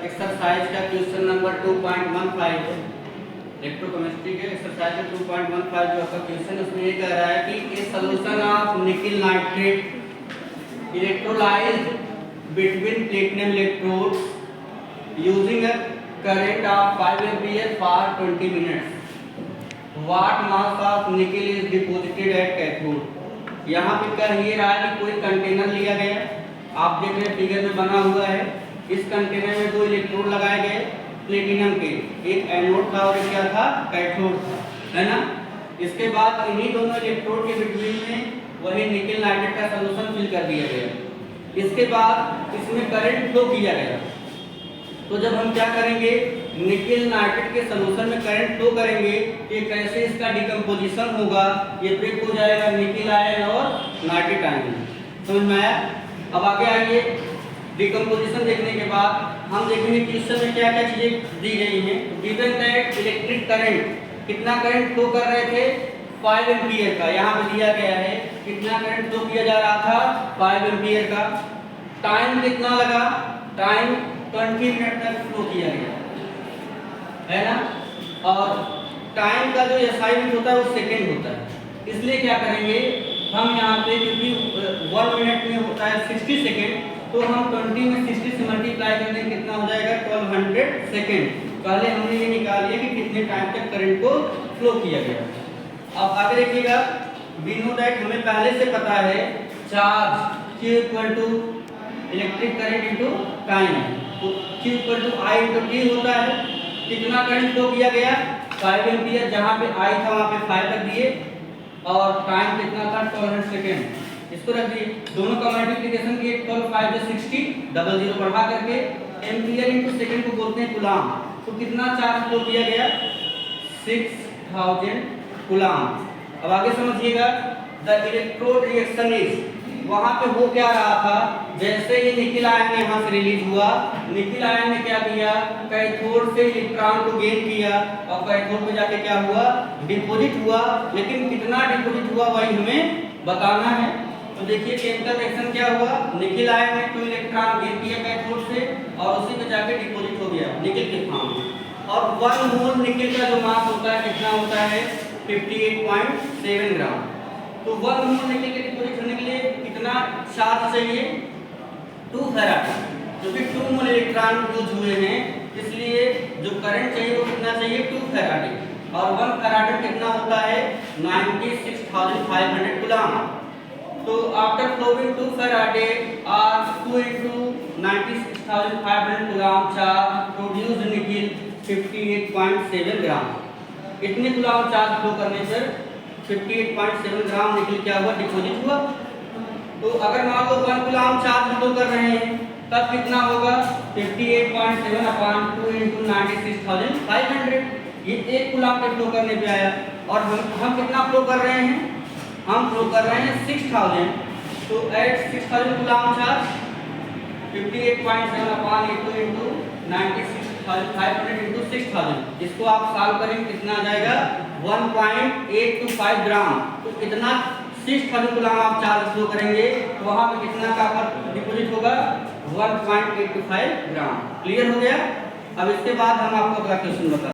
Exercise का question number 2.15 है। Electrochemistry के एक्सरसाइज का 2.15 जो आपका क्वेश्चन उसमें ये कह रहा है कि a solution of nickel nitrate electrolysed between platinum electrodes using a current of 5 ampere for 20 minutes. What mass of nickel is deposited at cathode. यहाँ पे कह ये रहा है कि कोई कंटेनर लिया गया, आप देख रहे हैं फिगर में बना हुआ है। इस कंटेनर में दो इलेक्ट्रोड लगाए गए प्लेटिनम के, एक एनोड था और एक क्या था, कैथोड था, है ना। इसके बाद इन्हीं दोनों इलेक्ट्रोड के बिटवीन में वही निकिल नाइट्रेट का सॉल्यूशन फिल कर दिया गया। इसके बाद इसमें करंट फ्लो किया गया। तो जब हम क्या करेंगे, निकिल नाइट्रेट के सॉल्यूशन में करंट फ्लो करेंगे कि कैसे इसका डिकम्पोजिशन होगा, ये ब्रेक हो जाएगा निकिल आयन और नाइट्रेट आयन। समझ में आया। अब आगे आइए, डिकम्पोजिशन देखने के बाद हम देखेंगे क्वेश्चन में क्या क्या चीजें दी गई हैं। गिवन दैट इलेक्ट्रिक करंट, कितना करंट फ्लो कर रहे थे, 5 एम्पीयर का। यहाँ पे दिया गया है कितना करंट फ्लो किया जा रहा था, 5 एम्पीयर का। टाइम कितना लगा, टाइम 20 मिनट तक फ्लो किया गया, है ना। और टाइम का जो एसआई यूनिट होता है वो सेकेंड होता है। इसलिए क्या करेंगे हम यहाँ पे, क्योंकि 1 मिनट में होता है 60 सेकेंड, तो हम 20 में 60 से मल्टीप्लाई कर देंगे, कितना हो जाएगा 1200 सेकेंड। पहले हमने ये निकाल लिया कि कितने टाइम तक करंट को फ्लो किया गया। अब आगे देखिएगा, वी नो दैट, हमें पहले से पता है charge Q equal to electric current into time, तो Q equal to I into T होता है। कितना करंट फ्लो किया गया, 5 एम्पीयर, जहाँ पे I था वहाँ पे 5 रख दिए, और टाइम कितना था 1200 सेकेंड, इसको रख दिए। दोनों का मल्टीप्लिकेशन किए, 12 5 60, 00 बढ़ा करके एम्पीयर इनटू सेकंड को बोलते हैं कूलाम। तो कितना चार्ज फ्लो किया गया, 6000 कूलाम। अब आगे समझिएगा, द इलेक्ट्रोड रिएक्शन इज, वहां पे हो क्या रहा था, जैसे ही निकिल आयन यहाँ से रिलीज हुआ, निकिल आयन ने क्या किया, कैथोड से इलेक्ट्रॉन को गेन किया और कैथोड पे जाके क्या हुआ, डिपॉजिट हुआ। लेकिन कितना डिपॉजिट हुआ वही हमें बताना है। तो देखिए केमिकल रिएक्शन क्या हुआ, निकिल आयन ने 2 इलेक्ट्रॉन गेन किया कैथोड से और उसी पे जाके डिपॉजिट हो गया निकिल के फॉर्म में। और 1 मोल निकिल का जो मास होता है कितना होता है, 58.7 ग्राम। तो 1 मोल निकिल के डिपॉजिट होने के लिए कितना चार्ज चाहिए, 2 फैराड, क्योंकि 2 मोल इलेक्ट्रॉन यूज हुए हैं, इसलिए जो करंट चाहिए वो कितना चाहिए, 2 फैराड। और 1 फैराड कितना होता है, 96,500 कूलम। तो आफ्टर फ्लोइंग 2 फैराडे और 2 into 96,500 coulomb charge produce nickel 58.7 gram. इतने कूलम चार्ज फ्लो करने पर 58.7 ग्राम निकिल क्या हुआ, डिपॉजिट हुआ। तो अगर मान लो 1 कूलम चार्ज फ्लो कर रहे हैं तब कितना होगा, 58.7 अपॉन 2 into 96,500, ये 1 कूलम पे फ्लो करने पे आया। और हम कितना फ्लो कर रहे हैं, हम फ्लो कर रहे हैं 6000। तो at 6000 coulomb charge 58.7 upon 2 into 96,500 into 6000, इसको आप सॉल्व करेंगे कितना आ जाएगा, 1.825 ग्राम। तो इतना 6000 कूलम आप चार्ज फ्लो करेंगे तो वहां पे कितना का डिपॉजिट होगा, 1.825 ग्राम। क्लियर हो गया। अब इसके बाद हम आपको अगला क्वेश्चन बता